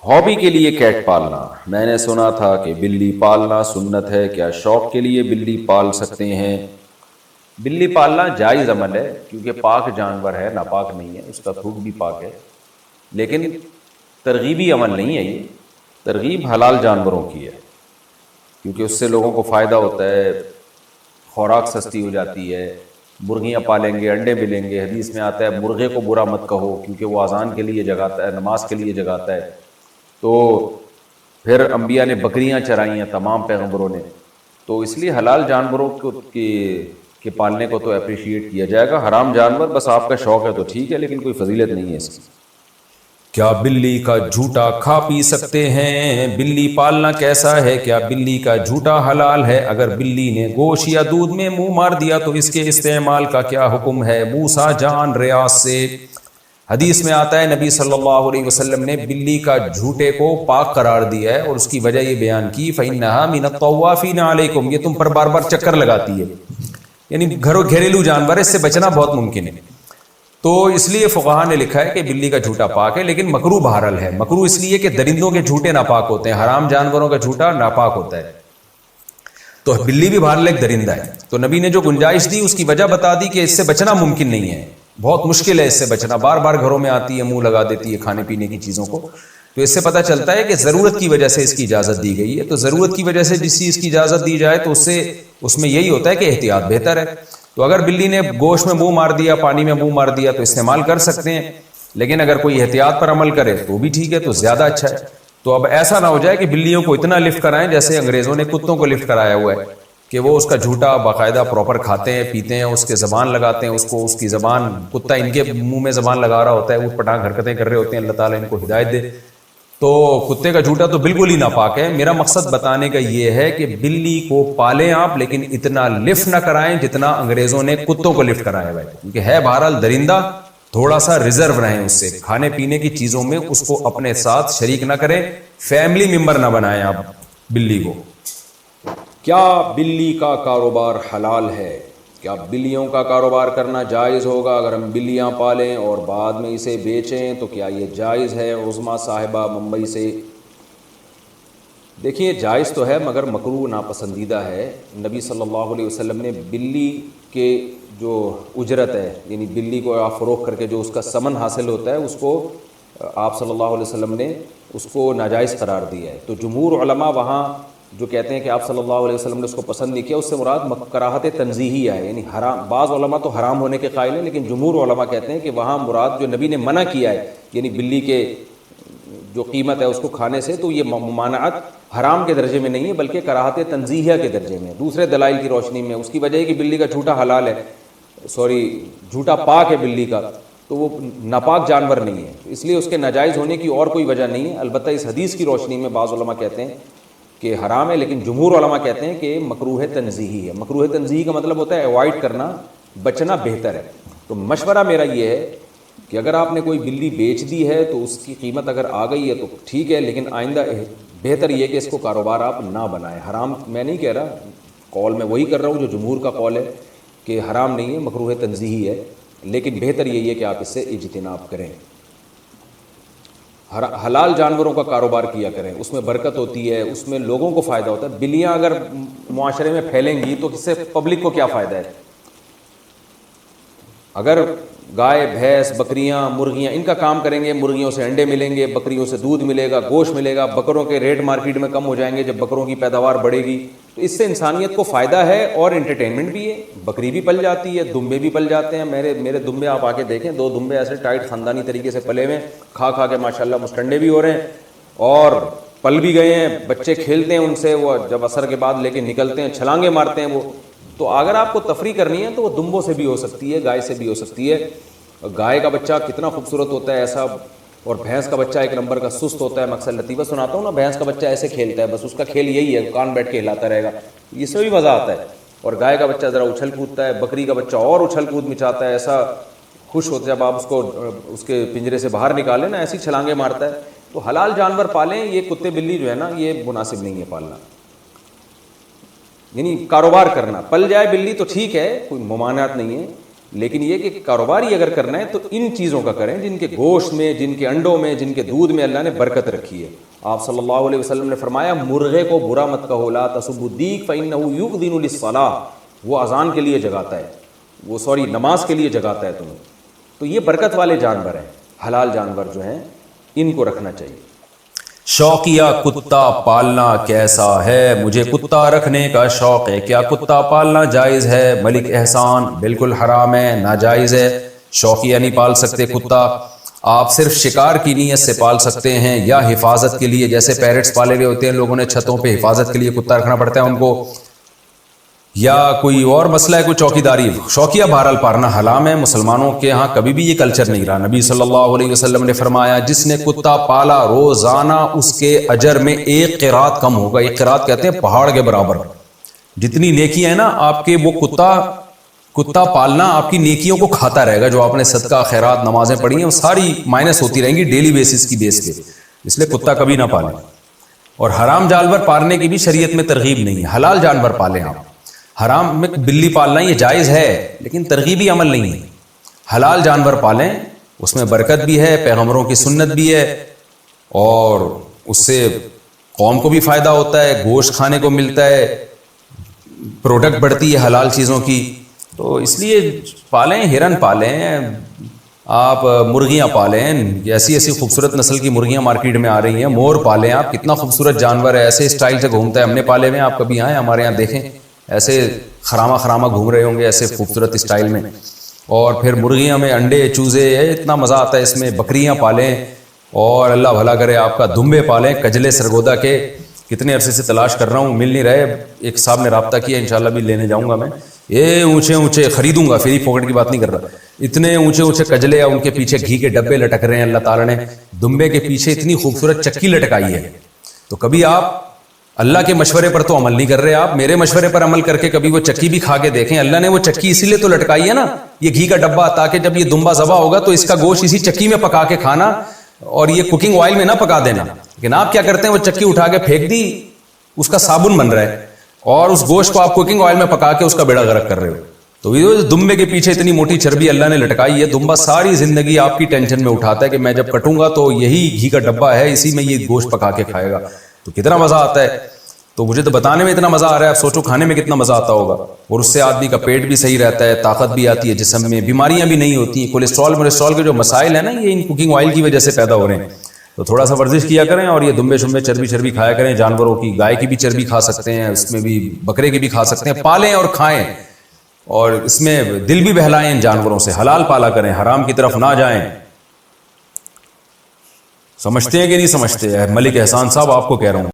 Hobby کے لیے Kate پالنا، میں نے سنا تھا کہ بلی پالنا سنت ہے، کیا شوق کے لیے بلی پال سکتے ہیں؟ بلی پالنا جائز عمل ہے کیونکہ پاک جانور ہے، ناپاک نہیں ہے، اس کا تھوک بھی پاک ہے، لیکن ترغیبی عمل نہیں ہے، یہ ترغیب حلال جانوروں کی ہے کیونکہ اس سے لوگوں کو فائدہ ہوتا ہے، خوراک سستی ہو جاتی ہے، مرغیاں پالیں گے، انڈے ملیں گے، حدیث میں آتا ہے مرغے کو برا مت کہو کیونکہ وہ اذان کے لیے جگاتا ہے، نماز کے لیے جگاتا ہے۔ تو پھر انبیاء نے بکریاں چرائی ہیں، تمام پیغمبروں نے، تو اس لیے حلال جانوروں کو کے پالنے کو تو اپریشیٹ کیا جائے گا۔ حرام جانور بس آپ کا شوق ہے تو ٹھیک ہے، لیکن کوئی فضیلت نہیں ہے اس کی۔ کیا بلی کا جھوٹا کھا پی سکتے ہیں؟ بلی پالنا کیسا ہے؟ کیا بلی کا جھوٹا حلال ہے؟ اگر بلی نے گوشت یا دودھ میں منہ مار دیا تو اس کے استعمال کا کیا حکم ہے؟ موسیٰ جان ریاض سے حدیث میں آتا ہے نبی صلی اللہ علیہ وسلم نے بلی کا جھوٹے کو پاک قرار دیا ہے اور اس کی وجہ یہ بیان کی فَإِنَّهَا مِنَ الطَّوَّافِينَ عَلَيْكُمْ، یہ تم پر بار بار چکر لگاتی ہے، یعنی گھریلو جانور ہے، اس سے بچنا بہت ممکن ہے۔ تو اس لیے فقہاء نے لکھا ہے کہ بلی کا جھوٹا پاک ہے، لیکن مکروہ بہرحال ہے۔ مکروہ اس لیے کہ درندوں کے جھوٹے ناپاک ہوتے ہیں، حرام جانوروں کا جھوٹا ناپاک ہوتا ہے، تو بلی بھی بہرحال ایک درندہ ہے۔ تو نبی نے جو گنجائش دی اس کی وجہ بتا دی کہ اس سے بچنا ممکن نہیں ہے، بہت مشکل ہے اس سے بچنا، بار بار گھروں میں آتی ہے، منہ لگا دیتی ہے کھانے پینے کی چیزوں کو، تو اس سے پتہ چلتا ہے کہ ضرورت کی وجہ سے اس کی اجازت دی گئی ہے۔ تو ضرورت کی وجہ سے جس چیز کی اجازت دی جائے تو اس میں یہی ہوتا ہے کہ احتیاط بہتر ہے۔ تو اگر بلی نے گوشت میں منہ مار دیا، پانی میں منہ مار دیا تو استعمال کر سکتے ہیں، لیکن اگر کوئی احتیاط پر عمل کرے تو بھی ٹھیک ہے، تو زیادہ اچھا ہے۔ تو اب ایسا نہ ہو جائے کہ بلیوں کو اتنا لفٹ کرائیں جیسے انگریزوں نے کتوں کو لفٹ کرایا ہوا ہے کہ وہ اس کا جھوٹا باقاعدہ پراپر کھاتے ہیں، پیتے ہیں، اس کے زبان لگاتے ہیں، اس کو، اس کی زبان، کتا ان کے منہ میں زبان لگا رہا ہوتا ہے، اوٹ پٹانگ حرکتیں کر رہے ہوتے ہیں، اللہ تعالیٰ ان کو ہدایت دے۔ تو کتے کا جھوٹا تو بالکل ہی ناپاک ہے۔ میرا مقصد بتانے کا یہ ہے کہ بلی کو پالیں آپ، لیکن اتنا لفٹ نہ کرائیں جتنا انگریزوں نے کتوں کو لفٹ کرایا ہوا ہے، کیونکہ ہے بہرحال درندہ، تھوڑا سا ریزرو رہیں اس سے، کھانے پینے کی چیزوں میں اس کو اپنے ساتھ شریک نہ کریں، فیملی ممبر نہ بنائیں آپ بلی کو۔ کیا بلی کا کاروبار حلال ہے؟ کیا بلیوں کا کاروبار کرنا جائز ہوگا؟ اگر ہم بلیاں پالیں اور بعد میں اسے بیچیں تو کیا یہ جائز ہے؟ عظمیٰ صاحبہ ممبئی سے۔ دیکھیے جائز تو ہے مگر مکروہ ناپسندیدہ ہے۔ نبی صلی اللہ علیہ وسلم نے بلی کے جو اجرت ہے، یعنی بلی کو آپ فروخت کر کے جو اس کا ثمن حاصل ہوتا ہے، اس کو آپ صلی اللہ علیہ وسلم نے اس کو ناجائز قرار دیا ہے۔ تو جمہور علماء وہاں جو کہتے ہیں کہ آپ صلی اللہ علیہ وسلم نے اس کو پسند نہیں کیا، اس سے مراد کراہت تنزیہی ہے، یعنی حرام۔ بعض علماء تو حرام ہونے کے قائل ہیں، لیکن جمہور علماء کہتے ہیں کہ وہاں مراد جو نبی نے منع کیا ہے، یعنی بلی کے جو قیمت ہے اس کو کھانے سے، تو یہ ممانعت حرام کے درجے میں نہیں ہے بلکہ کراہت تنزیہہ کے درجے میں، دوسرے دلائل کی روشنی میں۔ اس کی وجہ ہے کہ بلی کا جھوٹا حلال ہے، جھوٹا پاک ہے بلی کا، تو وہ ناپاک جانور نہیں ہے، اس لیے اس کے ناجائز ہونے کی اور کوئی وجہ نہیں ہے۔ البتہ اس حدیث کی روشنی میں بعض علماء کہتے ہیں کہ حرام ہے، لیکن جمہور علماء کہتے ہیں کہ مکروہ تنزیہی ہے۔ مکروہ تنزیہی کا مطلب ہوتا ہے اوائڈ کرنا، بچنا بہتر ہے۔ تو مشورہ میرا یہ ہے کہ اگر آپ نے کوئی بلی بیچ دی ہے تو اس کی قیمت اگر آ گئی ہے تو ٹھیک ہے، لیکن آئندہ بہتر یہ کہ اس کو کاروبار آپ نہ بنائیں۔ حرام میں نہیں کہہ رہا، قول میں وہی کر رہا ہوں جو جمہور کا قول ہے کہ حرام نہیں ہے، مکروہ تنزیہی ہے، لیکن بہتر یہی ہے کہ آپ اس سے اجتناب کریں۔ حلال جانوروں کا کاروبار کیا کریں، اس میں برکت ہوتی ہے، اس میں لوگوں کو فائدہ ہوتا ہے۔ بلیاں اگر معاشرے میں پھیلیں گی تو اس سے پبلک کو کیا فائدہ ہے؟ اگر گائے، بھینس، بکریاں، مرغیاں ان کا کام کریں گے، مرغیوں سے انڈے ملیں گے، بکریوں سے دودھ ملے گا، گوشت ملے گا، بکروں کے ریٹ مارکیٹ میں کم ہو جائیں گے جب بکروں کی پیداوار بڑھے گی، تو اس سے انسانیت کو فائدہ ہے اور انٹرٹینمنٹ بھی ہے۔ بکری بھی پل جاتی ہے، دمبے بھی پل جاتے ہیں۔ میرے دمبے آپ آ کے دیکھیں، 2 دمبے ایسے ٹائٹ خاندانی طریقے سے پلے ہوئے، کھا کھا کے ماشاءاللہ مستنڈے بھی ہو رہے ہیں اور پل بھی گئے ہیں، بچے کھیلتے ہیں ان سے، وہ جب عصر کے بعد لے کے نکلتے ہیں چھلانگیں مارتے ہیں وہ۔ تو اگر آپ کو تفریح کرنی ہے تو وہ دمبوں سے بھی ہو سکتی ہے، گائے سے بھی ہو سکتی ہے۔ گائے کا بچہ کتنا خوبصورت ہوتا ہے ایسا، اور بھینس کا بچہ ایک نمبر کا سست ہوتا ہے۔ میں اکثر لطیفہ سناتا ہوں نا، بھینس کا بچہ ایسے کھیلتا ہے، بس اس کا کھیل یہی ہے، کان بیٹھ کے ہلاتا رہے گا، اس سے بھی مزہ آتا ہے۔ اور گائے کا بچہ ذرا اچھل کودتا ہے، بکری کا بچہ اور اچھل کود مچاتا ہے، ایسا خوش ہوتا ہے جب آپ اس کو اس کے پنجرے سے باہر نکالیں نا، ایسی چھلانگیں مارتا ہے۔ تو حلال جانور پالیں، یہ کتے بلی جو ہے نا یہ مناسب نہیں ہے پالنا، یعنی کاروبار کرنا۔ پل جائے بلی تو ٹھیک ہے، کوئی ممانعت نہیں ہے، لیکن یہ کہ کاروباری اگر کرنا ہے تو ان چیزوں کا کریں جن کے گوشت میں، جن کے انڈوں میں، جن کے دودھ میں اللہ نے برکت رکھی ہے. آپ صلی اللہ علیہ وسلم نے فرمایا مرغے کو برا مت کہو، لا تسبوا الدیک فإنہ یؤذن للصلاۃ، وہ اذان کے لیے جگاتا ہے، وہ نماز کے لیے جگاتا ہے تمہیں. تو یہ برکت والے جانور ہیں، حلال جانور جو ہیں ان کو رکھنا چاہیے. شوقیہ کتا پالنا کیسا ہے؟ مجھے کتا رکھنے کا شوق ہے، کیا کتا پالنا جائز ہے؟ ملک احسان: بالکل حرام ہے، ناجائز ہے. شوقیہ نہیں پال سکتے کتا. آپ صرف شکار کی نیت سے پال سکتے ہیں یا حفاظت کے لیے، جیسے پیرٹس پالے ہوئے ہوتے ہیں لوگوں نے چھتوں پہ، حفاظت کے لیے کتا رکھنا پڑتا ہے ان کو، یا کوئی اور مسئلہ ہے، کوئی چوکیداری. شوقیہ بہرحال پالنا حرام ہے. مسلمانوں کے ہاں کبھی بھی یہ کلچر نہیں رہا. نبی صلی اللہ علیہ وسلم نے فرمایا جس نے کتا پالا روزانہ اس کے اجر میں 1 قیرات کم ہوگا. 1 قیرات کہتے ہیں پہاڑ کے برابر. جتنی نیکیاں ہیں نا آپ کے، وہ کتا پالنا آپ کی نیکیوں کو کھاتا رہے گا. جو آپ نے صدقہ خیرات نمازیں پڑھی ہیں وہ ساری مائنس ہوتی رہیں گی ڈیلی بیسس کی بیس پہ. اس لیے کتا کبھی نہ پالیں. اور حرام جانور پالنے کی بھی شریعت میں ترغیب نہیں ہے. حلال جانور پالیں آپ. حرام میں بلی پالنا یہ جائز ہے لیکن ترغیبی عمل نہیں ہے. حلال جانور پالیں، اس میں برکت بھی ہے، پیغمبروں کی سنت بھی ہے، اور اس سے قوم کو بھی فائدہ ہوتا ہے، گوشت کھانے کو ملتا ہے، پروڈکٹ بڑھتی ہے حلال چیزوں کی. تو اس لیے پالیں. ہرن پالیں آپ، مرغیاں پالیں. ایسی خوبصورت نسل کی مرغیاں مارکیٹ میں آ رہی ہیں. مور پالیں آپ، کتنا خوبصورت جانور ہے، ایسے اسٹائل سے گھومتا ہے. ہم نے پالے ہوئے ہیں، آپ کبھی آئیں ہمارے یہاں دیکھیں، ایسے خراما گھوم رہے ہوں گے ایسے خوبصورت اسٹائل میں. اور پھر مرغیاں میں انڈے چوزے، اتنا مزہ آتا ہے اس میں. بکریاں پالیں، اور اللہ بھلا کرے آپ کا دمبے پالیں، کجلے سرگودا کے. کتنے عرصے سے تلاش کر رہا ہوں، مل نہیں رہے. ایک صاحب نے رابطہ کیا، انشاءاللہ بھی لینے جاؤں گا میں. یہ اونچے خریدوں گا، فری پاکٹ کی بات نہیں کر رہا. اتنے اونچے کجلے، ان کے پیچھے گھی کے ڈبے لٹک رہے ہیں. اللہ تعالیٰ نے دمبے کے پیچھے اتنی خوبصورت چکی لٹکائی ہے. تو کبھی آپ اللہ کے مشورے پر تو عمل نہیں کر رہے، آپ میرے مشورے پر عمل کر کے کبھی وہ چکی بھی کھا کے دیکھیں. اللہ نے وہ چکی اسی لیے تو لٹکائی ہے نا، یہ گھی کا ڈبہ، تاکہ جب یہ دمبا ذبح ہوگا تو اس کا گوشت اسی چکی میں پکا کے کھانا، اور یہ کوکنگ آئل میں نہ پکا دینا. لیکن آپ کیا کرتے ہیں، وہ چکی اٹھا کے پھینک دی، اس کا صابن بن رہا ہے، اور اس گوشت کو آپ کوکنگ آئل میں پکا کے اس کا بیڑا غرق کر رہے ہو. تو یہ دمبے کے پیچھے اتنی موٹی چربی اللہ نے لٹکائی ہے. دمبا ساری زندگی آپ کی ٹینشن میں اٹھاتا ہے کہ میں جب کٹوں گا تو یہی گھی کا ڈبہ ہے، اسی میں یہ گوشت پکا کے کھائے گا. تو کتنا مزہ آتا ہے. تو مجھے تو بتانے میں اتنا مزہ آ رہا ہے، آپ سوچو کھانے میں کتنا مزہ آتا ہوگا. اور اس سے آدمی کا پیٹ بھی صحیح رہتا ہے، طاقت بھی آتی ہے جسم میں، بیماریاں بھی نہیں ہوتی ہیں. کولیسٹرول کے جو مسائل ہیں نا، یہ ان کوکنگ آئل کی وجہ سے پیدا ہو رہے ہیں. تو تھوڑا سا ورزش کیا کریں، اور یہ دمبے شمبے چربی کھایا کریں جانوروں کی. گائے کی بھی چربی کھا سکتے ہیں، اس میں بھی بکرے کی بھی کھا سکتے ہیں. پالیں اور کھائیں، اور اس میں دل بھی بہلائیں ان جانوروں سے. حلال پالا کریں، حرام کی طرف نہ جائیں. سمجھتے ہیں کہ نہیں سمجھتے؟ ملک احسان صاحب آپ کو کہہ رہا ہوں.